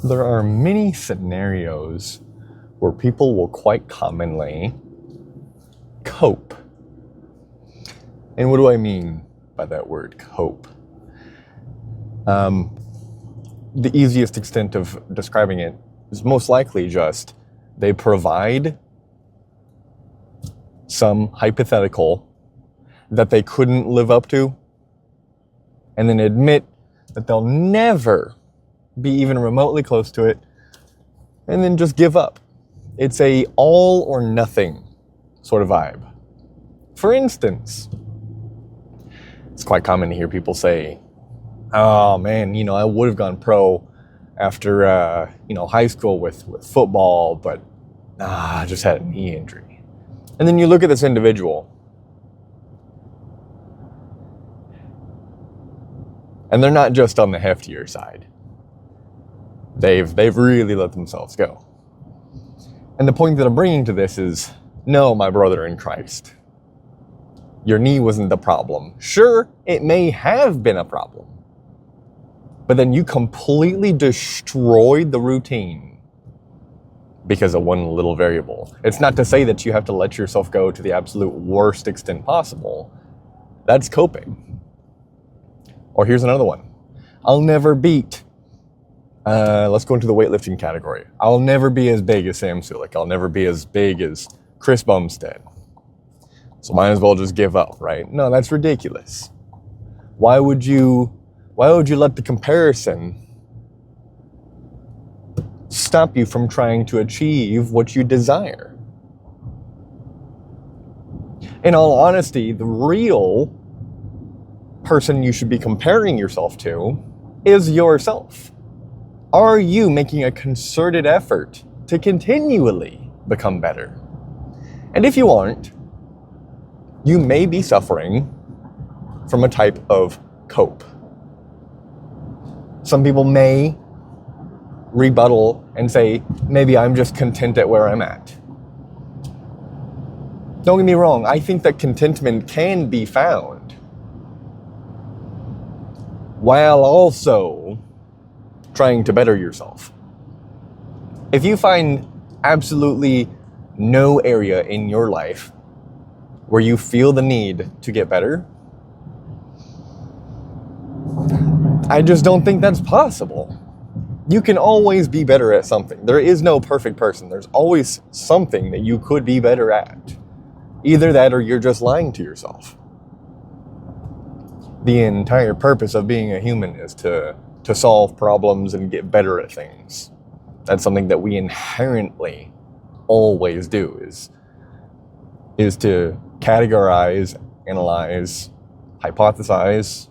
There are many scenarios where people will quite commonly cope. And what do I mean by that word, cope? The easiest extent of describing it is most likely just they provide some hypothetical that they couldn't live up to, and then admit that they'll never be even remotely close to it, and then just give up. It's a all or nothing sort of vibe. For instance, it's quite common to hear people say, oh man, I would have gone pro after, high school with football, but I just had a knee injury. And then you look at this individual, and they're not just on the heftier side. They've really let themselves go. And the point that I'm bringing to this is, no, my brother in Christ, your knee wasn't the problem. Sure, it may have been a problem, but then you completely destroyed the routine because of one little variable. It's not to say that you have to let yourself go to the absolute worst extent possible. That's coping. Or here's another one. I'll never beat, let's go into the weightlifting category. I'll never be as big as Sam Sulek. I'll never be as big as Chris Bumstead. So might as well just give up, right? No, that's ridiculous. Why would you let the comparison stop you from trying to achieve what you desire? In all honesty, the real person you should be comparing yourself to is yourself. Are you making a concerted effort to continually become better? And if you aren't, you may be suffering from a type of cope. Some people may rebuttal and say, maybe I'm just content at where I'm at. Don't get me wrong, I think that contentment can be found while also trying to better yourself. If you find absolutely no area in your life where you feel the need to get better, I just don't think that's possible. You can always be better at something. There is no perfect person. There's always something that you could be better at. Either that or you're just lying to yourself. The entire purpose of being a human is to solve problems and get better at things. That's something that we inherently always do, is to categorize, analyze, hypothesize,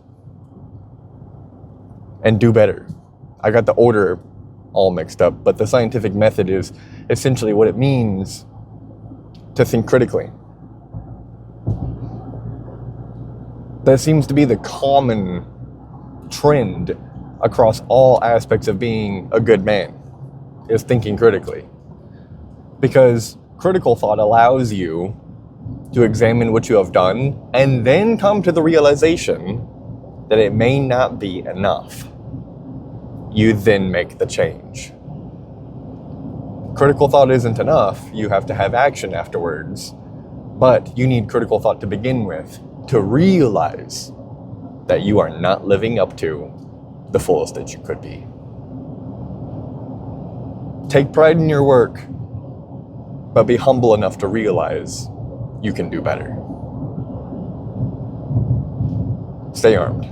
and do better. I got the order all mixed up, but the scientific method is essentially what it means to think critically. That seems to be the common trend across all aspects of being a good man, is thinking critically. Because critical thought allows you to examine what you have done and then come to the realization that it may not be enough. You then make the change. Critical thought isn't enough. You have to have action afterwards. But you need critical thought to begin with to realize that you are not living up to the fullest that you could be. Take pride in your work, but be humble enough to realize you can do better. Stay armed.